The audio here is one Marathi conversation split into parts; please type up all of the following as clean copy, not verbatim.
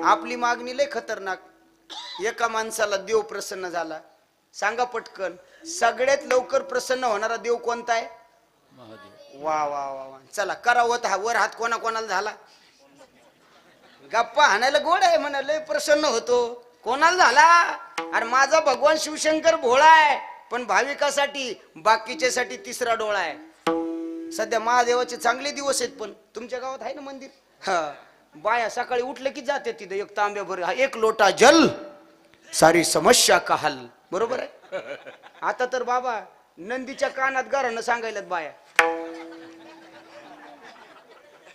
आपली मागणी लय खतरनाक. एका माणसाला देव प्रसन्न झाला. सांगा पटकन, सगळ्यात लवकर प्रसन्न होणारा देव कोणता आहे? महादेव. वा वा वा वा. चला करावत हा वर हात कोणाला झाला? गप्पा हाणायला गोड आहे म्हणा, लय प्रसन्न होतो. कोणाला झाला? अरे माझा भगवान शिवशंकर भोळा आहे, पण भाविकासाठी बाकीच्यासाठी तिसरा डोळा आहे. सध्या महादेवाचे चांगले दिवस आहेत, पण तुमच्या गावात आहे ना मंदिर? हा, बाया सकाळी उठले की जाते तिथं एक तांब्याभर, एक लोटा जल सारी समस्या का हल. बरोबर आहे. आता तर बाबा नंदीच्या कानात गारणं सांगायला बाया.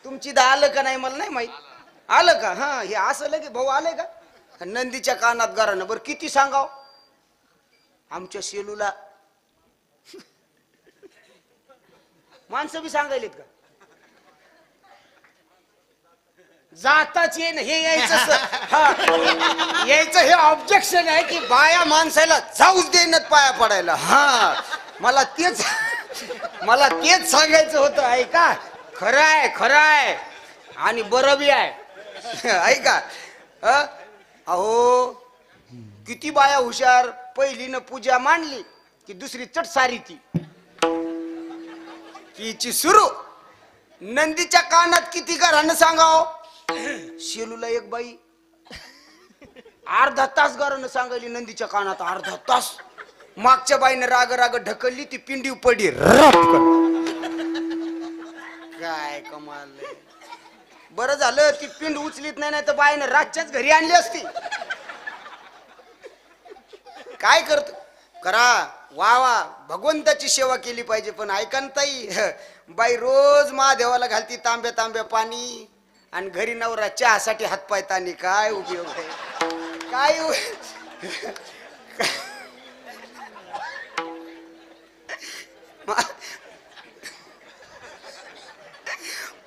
तुमची दा आलं का नाही मला नाही माहित. आलं का? हा, हे असं लगे भाऊ आलंय का? नंदीच्या कानात गारणं. बरं किती सांगाव आमच्या शेलूला? माणसं बी सांगायलेत का? जाताच ये ना हे यायचं. हा, यायचं हे ऑब्जेक्शन आहे की बाया माणसाला जाऊच देण्यात पाया पडायला. हा, मला तेच सांगायचं होतं. ऐका, खरं आहे आणि बरं बी आहे. ऐका, अहो किती बाया हुशार. पहिलीनं पूजा मांडली की दुसरी चट सारी ती कीची सुरू. नंदीच्या कानात किती घरानं सांगाव. शेलूला एक बाई अर्धा तास घरानं सांगायली नंदीच्या कानात. अर्धा तास. मागच्या बाईने राग ढकलली, ती पिंडी पडली. काय कमाल. बरं झालं ती पिंड उचलीत नाही, तर बाईने रातच्याच घरी आणली असती. काय करत करा. वा वा, भगवंताची सेवा केली पाहिजे. पण ऐका ना ताई, बाई रोज महादेवाला घालती तांब्या पाणी, आणि घरी नवरा चहासाठी हातपाय ताणी. काय उपयोग आहे? काय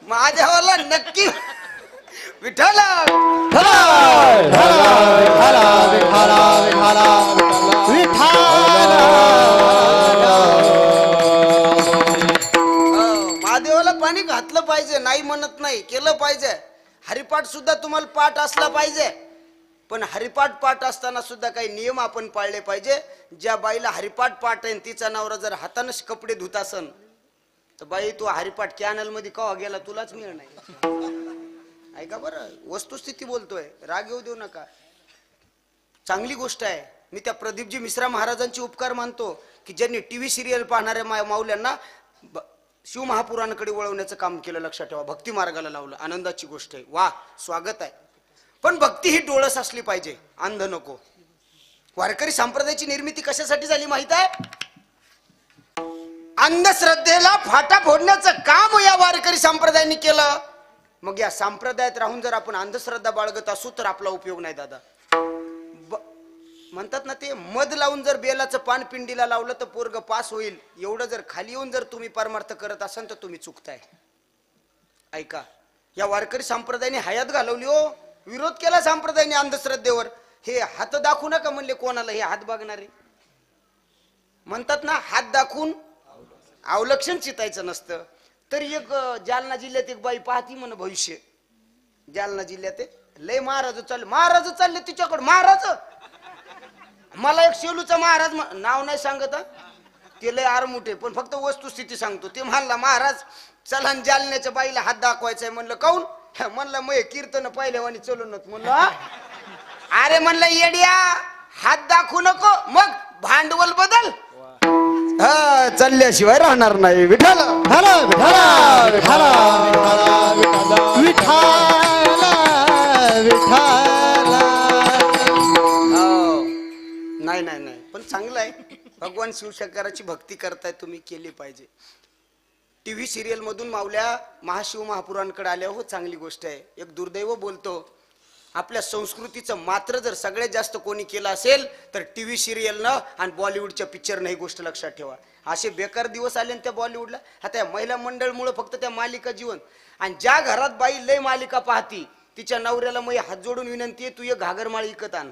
महादेवाला नक्की विठ्ठल महादेवाला पाणी घातलं पाहिजे, नाही म्हणत नाही, केलं पाहिजे. हरिपाठ सुद्धा तुम्हाला पाठ असला पाहिजे, पण हरिपाठ पाठ असताना सुद्धा काही नियम आपण पाळले पाहिजे. ज्या बाईला हरिपाठ पाठ आहे तिचा नवरा जर हाताने कपडे धुत असन तर बाई तू हरिपाठ कॅनल मध्ये कवा गेला तुलाच मिळ नाही. ऐका बरं, वस्तुस्थिती बोलतोय, राग येऊ देऊ नका. चांगली गोष्ट आहे. मी त्या प्रदीपजी मिश्रा महाराजांचे उपकार मानतो की ज्यांनी टीव्ही सिरियल पाहणाऱ्या माऊल्यांना शिवमहापुराणाकडे वळवण्याचं काम केलं. लक्षात ठेवा, भक्ती मार्गाला लावलं. आनंदाची गोष्ट आहे. वा, स्वागत आहे. पण भक्ती ही डोळस असली पाहिजे, अंध नको. वारकरी संप्रदायाची निर्मिती कशासाठी झाली माहित आहे? अंधश्रद्धेला फाटा फोडण्याचं काम या वारकरी संप्रदायाने केलं. मग या संप्रदायात राहून जर आपण अंधश्रद्धा बाळगत असू तर आपला उपयोग नाही दादा. म्हणतात ना ते, मध लावून जर बेलाचं पान पिंडीला लावलं तर पोरग पास होईल, एवढं जर खाली येऊन जर तुम्ही परमार्थ करत असाल तर तुम्ही चुकताय. ऐका, या वारकरी संप्रदायाने हयात घालवली हो. विरोध केला संप्रदायाने अंधश्रद्धेवर. हे हात दाखवू नका म्हणले कोणाला. हे हात बघणारे म्हणतात ना, हात दाखवून अवलक्षण चितायचं नसतं. तरी एक जालना जिल्ह्यात एक बाई पाहती म्हण भविष्य. जालना जिल्ह्यात लय महाराज चालले तिच्याकडे. महाराज, मला एक शेलूचा महाराज, नाव नाही सांगत ते, लय आरमुठे, पण फक्त वस्तुस्थिती सांगतो. ते म्हणला महाराज चला जालन्याच्या बाईला हात दाखवायचाय. म्हणलं काऊन? म्हणलं मग कीर्तन पहिल्यावानी चलूनच. म्हणलं अरे म्हणलं येड्या, हात दाखवू नको, मग भांडवल बदल. हा, चालल्याशिवाय राहणार नाही. विठ्ठल नाही नाही नाही, पण चांगलं आहे. भगवान शिवशंकराची भक्ती करताय तुम्ही, केली पाहिजे. टीव्ही सिरियल मधून माऊल्या महाशिव महापुराणकडे आल्या हो, चांगली गोष्ट आहे. एक दुर्दैव बोलतो, आपल्या संस्कृतीचं मात्र जर सगळ्यात जास्त कोणी केलं असेल तर टीव्ही सिरियलनं आणि बॉलिवूडच्या पिक्चरनं. ही गोष्ट लक्षात ठेवा. असे बेकार दिवस आले त्या बॉलिवूडला. आता या महिला मंडळमुळे फक्त त्या मालिका जीवन. आणि ज्या घरात बाई लय मालिका पाहती तिच्या नवऱ्याला मग हात जोडून विनंती आहे, तू एक घागरमाळी विकत आण.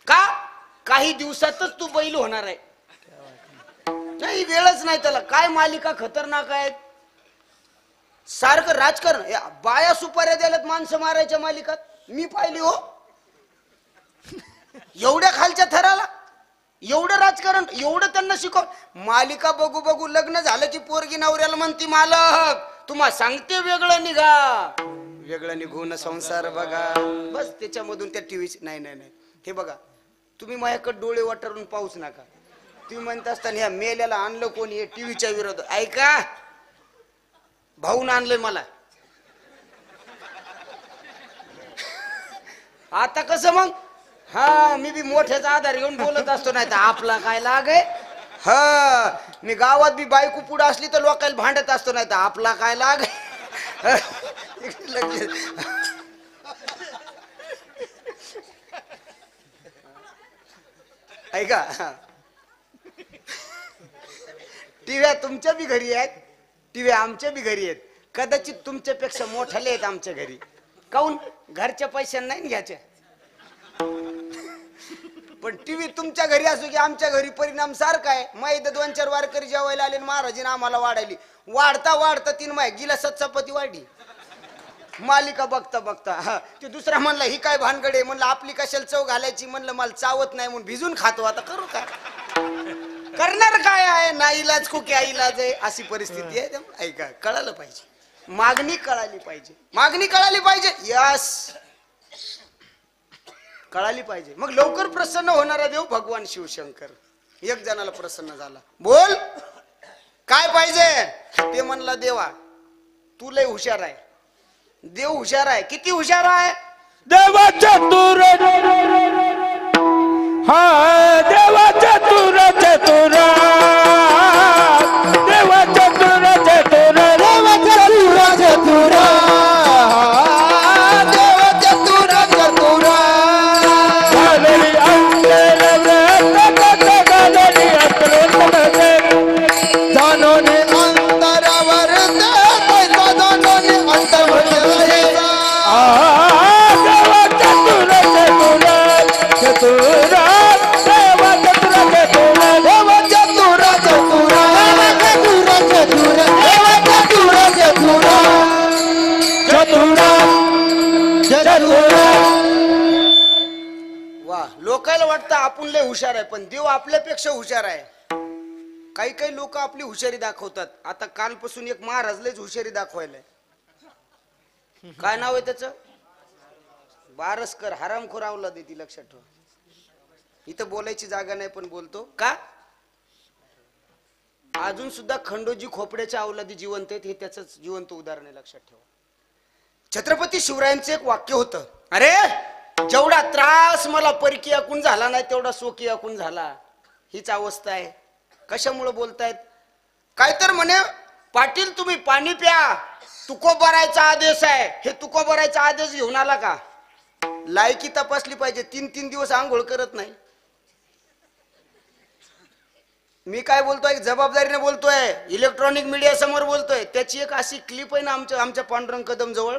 का? काही दिवसातच तू बैल होणार आहे. नाही, वेळच नाही त्याला. काय मालिका खतरनाक आहेत. सारखं राजकारण. बाया सुपाऱ्या द्यायलात माणसं मारायच्या मालिकात मी पाहिली हो. एवढ्या खालच्या थराला एवढं राजकारण, एवढं त्यांना शिकव. मालिका बघू बघू लग्न झालं की पोरगी नवऱ्याला म्हणती मालक तुम्हाला सांगते वेगळं निघा. वेगळं निघून संसार बघा. बस त्याच्यामधून त्या टीव्ही. नाही नाही नाही, हे बघा तुम्ही माझ्याकडे डोळे वाटरून पाहूच नका. तुम्ही म्हणत असताना ह्या मेल्याला आणलं कोणी हे टीव्हीच्या विरोधात. ऐका, भाऊन आणलंय मला. आता कसं मग, हा मी बी मोठ्याचा आधार घेऊन बोलत असतो, नाही तर आपला काय लाग आहे. हा मी गावात बी बायको पुढे असली तर लोकांना भांडत असतो, नाही तर आपला काय लाग आहे. ऐका, टीव्या तुमच्या बी घरी आहेत, टीव्या आमच्या बी घरी आहेत. कदाचित तुमच्यापेक्षा मोठाले आहेत आमच्या घरी. काऊन? घरच्या पैशांना नाही घ्यायच्या. पण टीव्ही तुमच्या घरी असो की आमच्या घरी परिणाम सारखा आहे. माहिती 2-4 वारकरी जेवायला आले, महाराजीने आम्हाला वाढायली. वाढता वाढता 3 माय गिलासात चपाती वाढली. मालिका बघता बघता ते दुसरा म्हणला ही काय भानगडे. म्हणलं आपली कशाला चव घालायची. म्हणलं मला चावत नाही म्हणून भिजून खातो. आता करू का, करणार काय आहे. नाईलाज कुके आईलाज आहे, अशी परिस्थिती आहे. ऐका, कळालं पाहिजे, मागणी कळाली पाहिजे, मागणी कळाली पाहिजे. यस, कळाली पाहिजे. मग लवकर प्रसन्न होणारा देव भगवान शिवशंकर. एक जणाला प्रसन्न झाला. बोल काय पाहिजे. ते म्हणला देवा तू लय हुशार आहे. देव हुशार आहे. किती हुशार आहे. देवा चतुर, हा देवा चतुर चतुर, देवा चतुर चतुर, देवा चतुर चतुर, देवा चतुर चतुर. गादरी अंतर गादरी अंतर जानोने अंतरावर जानोने अंतरावर. देवा चतुर चतुर चतुर, देवा चतुर चतुर, देवा चतुर चतुर, देवा चतुर चतुर, देवा चतुर चतुर चतुर चतुर. वा, लोकांना वाटतं आपण लय हुशार आहे, पण देव आपल्यापेक्षा हुशार आहे. काही काही लोक आपली हुशारी दाखवतात. आता कालपासून एक महाराज लयच हुशारी दाखवायलाय. काय नाव आहे त्याचं? बारसकर. हरामखोर अवलाद आहे ती, लक्षात ठेवा. इथं बोलायची जागा नाही पण बोलतो का. अजून सुद्धा खंडोजी खोपड्याच्या अवलादी जिवंत आहेत, हे त्याच जिवंत उदाहरण आहे, लक्षात ठेवा. छत्रपती शिवरायांचं एक वाक्य होतं, अरे जेवढा त्रास मला परकी ऐकून झाला नाही तेवढा सोकी ऐकून झाला. हीच अवस्था आहे. कशामुळे बोलतायत? काय तर म्हणे पाटील तुम्ही पाणी प्या, तुकोबारायचा आदेश आहे. हे तुकोबारायचा आदेश घेऊन आला का? लायकी तपासली पाहिजे. 3-3 दिवस आंघोळ करत नाही. मी काय बोलतोय जबाबदारीने बोलतोय, इलेक्ट्रॉनिक मीडिया समोर बोलतोय. त्याची एक अशी क्लिप आहे ना आमच्या पांडुरंग कदम जवळ.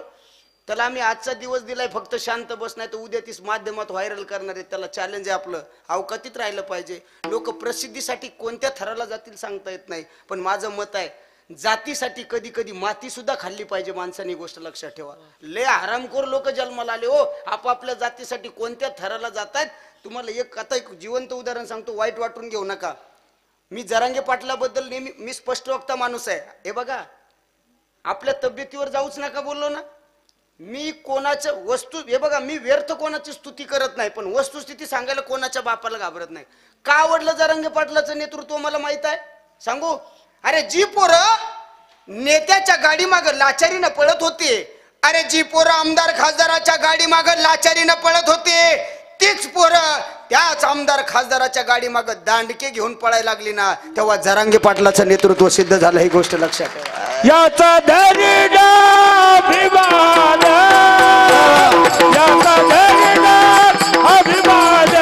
त्याला आम्ही आजचा दिवस दिलाय फक्त शांत बस, नाही तर उद्या तीच माध्यमात व्हायरल करणार आहे. त्याला चॅलेंज आहे आपलं. अवकातीत राहिलं पाहिजे. लोक प्रसिद्धीसाठी कोणत्या थराला जातील सांगता येत नाही, पण माझं मत आहे जातीसाठी कधी कधी माती सुद्धा खाल्ली पाहिजे माणसाने. गोष्ट लक्षात ठेवा. लय हरामखोर लोक जन्माला आले हो. आपापल्या जातीसाठी कोणत्या थराला जातात. तुम्हाला आता एक जिवंत उदाहरण सांगतो, वाईट वाटून घेऊ नका. मी जरांगे पाटलाबद्दल नेहमी, मी स्पष्ट वक्ता माणूस आहे. हे बघा, आपल्या तब्येतीवर जाऊच नका बोललो ना. मी कोणाचं वस्तू, हे बघा, मी व्यर्थ कोणाची स्तुती करत नाही, पण वस्तुस्थिती सांगायला कोणाच्या बापाला घाबरत नाही. का आवडलं जरांगे पाटलाचं नेतृत्व मला माहित आहे, सांगू. अरे जी पोरं नेत्याच्या गाडी माग लाचारीनं पळत होते, अरे जी पोरं आमदार खासदाराच्या गाडी माग लाचारीनं पळत होते, तीच पोरं त्याच आमदार खासदाराच्या गाडी माग दांडके घेऊन पळायला लागली ना, तेव्हा जरांगे पाटलाचं नेतृत्व सिद्ध झालं. ही गोष्ट लक्षात ठेवा. याचा धरीना अभिमान, याचा धरीना अभिमान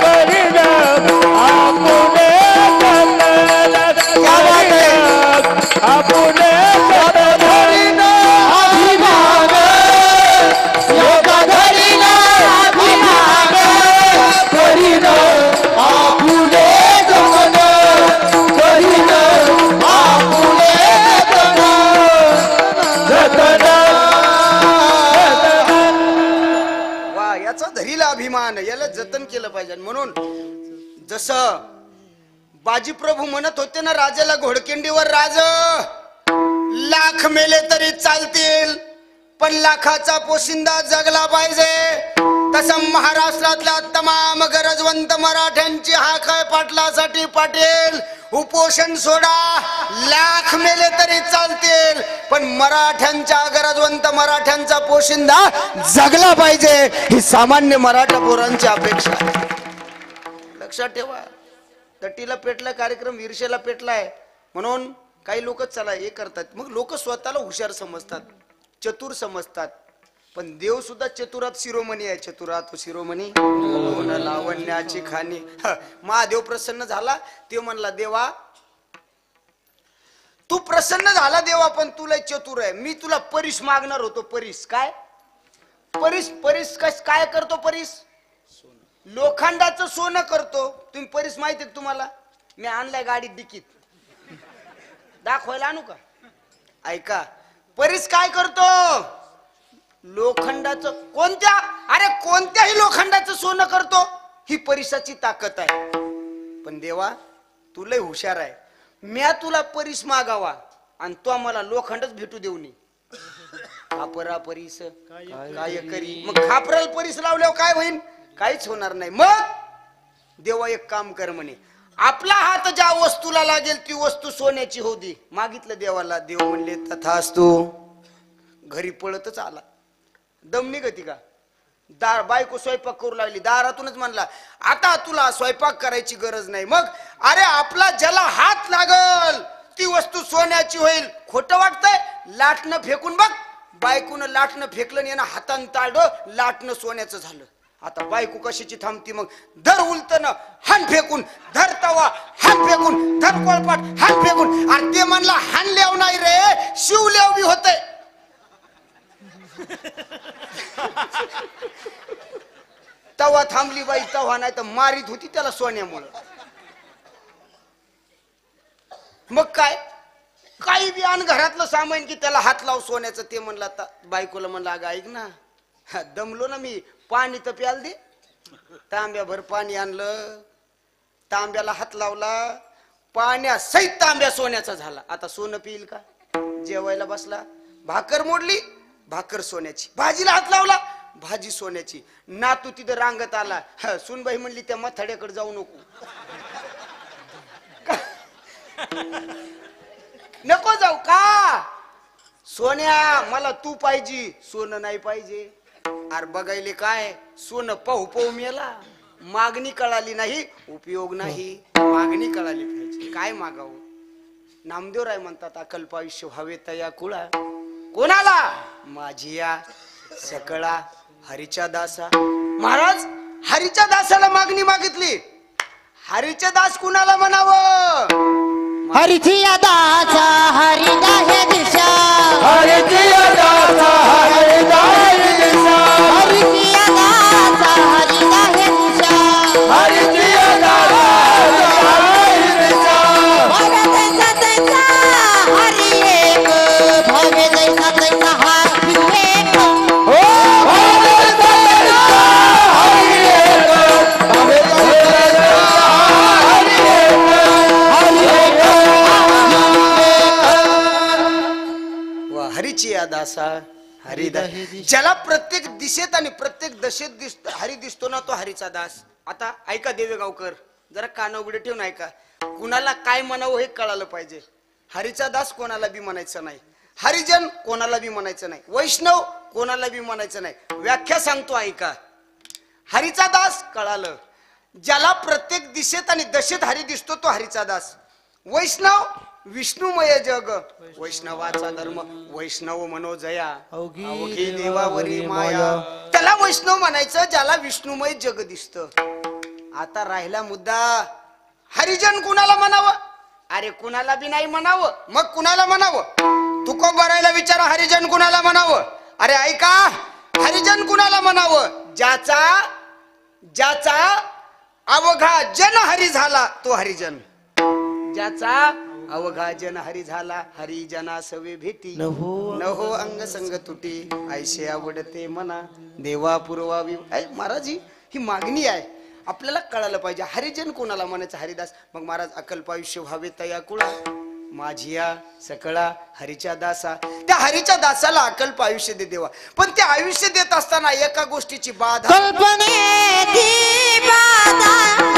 करीन आपुने आपुने धरीना अभिमान, याचा धरीना अभिमान करीन आपुने जगन, करीन आपुने जगन. अभिमान याला जतन केलं पाहिजे. म्हणून जसं बाजीप्रभू म्हणत होते ना राजाला घोडकेंडीवर, राज लाख मेले तरी चालतील पण लाखाचा पोशिंदा जगला पाहिजे. तसं महाराष्ट्रातल्या तमाम गरजवंत मराठ्यांची हाक आहे पाटलासाठी. पाटील उपोषण सोडा, लाख मेले तरी चालतील पण मराठ्यांच्या गरजवंत मराठ्यांचा पोशिंदा जगला पाहिजे, ही सामान्य मराठा पोरांची अपेक्षा आहे. लक्षात ठेवा. तटीला पेटला कार्यक्रम, ईर्षेला पेटलाय म्हणून काही लोक चला हे करतात. मग लोक स्वतःला हुशार समजतात, चतुर समजतात. पण देव सुद्धा चतुरात शिरोमणी आहे. चतुरात शिरोमणी लावण्याची खाणी. महादेव प्रसन्न झाला. ते म्हणला देवा तू प्रसन्न झाला देवा, पण तुला चतुर आहे. मी तुला परीस मागणार होतो. परीस काय? परीस काय करतो? परीस लोखंडाचं सोनं करतो. तुम्ही परीस माहिती आहे तुम्हाला? मी आणलाय गाडीत डिकीत, दाखवायला आणू का? ऐका, परीस काय करतो? लोखंडाचं. कोणत्या? अरे कोणत्याही लोखंडाचं सोनं करतो. ही परीसाची ताकद आहे. पण देवा तू लय हुशार आहे. म्या तुला परीस मागावा आणि तो मला लोखंडच भेटू देऊ नये. खापरा परीस काय करी. मग खापराला परीस लावल्यावर काय होईल? काहीच होणार नाही. मग देवा एक काम कर म्हणे, आपला हात ज्या वस्तूला लागेल ती वस्तू सोन्याची होऊ दे. मागितलं देवाला. देव म्हणले तथास्तु. घरी पळतच आला. दम निघती का? दार बायको स्वयंपाक करू लागली. दारातूनच म्हणला आता तुला स्वयंपाक करायची गरज नाही. मग अरे आपला ज्याला हात लागल ती वस्तू सोन्याची होईल. खोटं वाटतंय? लाटणं फेकून बघ. बायकोनं लाटणं फेकलं आणि यानं हातानं ताळलं, लाटणं सोन्याचं झालं. आता बायको कशाची थांबती? मग धर उलटनं हान फेकून, धर तवा हान फेकून, धर कोळपाट हान फेकून. आणि ते म्हणला हान लेव नाही रे, शिवलेव बी होतंय. तवा थांबली बाई. तवा नाही तर मारीत होती त्याला सोन्यामुळं. मग काय काही बी आण घरातलं सामान की त्याला हात लाव सोन्याचं. ते म्हणला बायकोला म्हणला अगं ऐक ना, दमलो ना मी, पाणी तर प्याल दे. तांब्याभर पाणी आणलं, तांब्याला हात लावला, पाण्या सहित तांब्या सोन्याचा झाला. आता सोनं पिईल का? जेवायला बसला, भाकर मोडली, भाकर सोन्याची. भाजीला हात लावला, भाजी सोन्याची. नातू तिथं रांगत आला. सुनबाई म्हणली त्या मथाड्याकडे जाऊ नको. नको जाऊ का? सोन्या मला तू पाहिजे, सोनं नाही पाहिजे. अरे बघायले काय? सोनं पाहू पाहू मेला. मागणी कळाली नाही, उपयोग नाही. मागणी कळाली पाहिजे. काय मागावं? नामदेवराय म्हणतात अकल्प आयुष्य व्हावे तया कुळा. कोणाला? माझी या सकळा हरीच्या दासा. महाराज हरीच्या दासाला मागणी मागितली. हरीचे दास कुणाला म्हणावं? हरीची दासा हरी आहे दिशा. हरीची दासा हरी आहे दिशा. हरीची दासा हरी आहे दिशा. हरीची दासा हरी दिशा. भवे दैसा दैसा हरी एक. भवे दैसा दैसा हरी एक. हो भवे दैसा हरी एक. भवे दैसा हरी एक. हरी एक. हरीची या दासा हरिदास. ज्याला प्रत्येक दिशेत आणि प्रत्येक दशेत हरी दिसतो ना तो हरीचा दास. आता ऐका देवेगावकर, जरा कान उघडे ठेवून ऐका. कुणाला काय म्हणावं हे कळालं पाहिजे. हरीचा दास कोणाला बी म्हणायचं नाही. हरिजन कोणाला बी म्हणायचं नाही. वैष्णव कोणाला बी म्हणायचं नाही. व्याख्या सांगतो ऐका. हरीचा दास कळालं. ज्याला प्रत्येक दिशेत आणि दशेत हरी दिसतो तो हरीचा दास. वैष्णव विष्णुमय जग, वैष्णवाचा धर्म. वैष्णव मनोजया अवघी देवावरी माया. त्याला वैष्णव म्हणायचं ज्याला विष्णुमय जग दिसत. आता राहिला मुद्दा हरिजन कुणाला म्हणावं? अरे कुणाला बी नाही म्हणावं. मग कुणाला म्हणावं? तुकोबारायला विचारा हरिजन कुणाला म्हणावं. अरे ऐका, हरिजन कुणाला म्हणावं? ज्याचा अवघा जन हरी झाला तो हरिजन. ज्याचा अवघा जन हरी झाला. हरिजना सवे भेटी नहो अंग संग तुटी. ऐसे आवडते मना देवा पुरवावी. महाराजी ही मागणी आहे. आपल्याला कळायला पाहिजे हरिजन कोणाला म्हणायचं, हरिदास. मग महाराज अकल्प आयुष्य व्हावे तया कुळा माझिया सकळा हरीच्या दासा. त्या हरीच्या दासाला अकल्प आयुष्य दे देवा. पण ते आयुष्य देत असताना एका गोष्टीची बाधा, कल्पनेची बाधा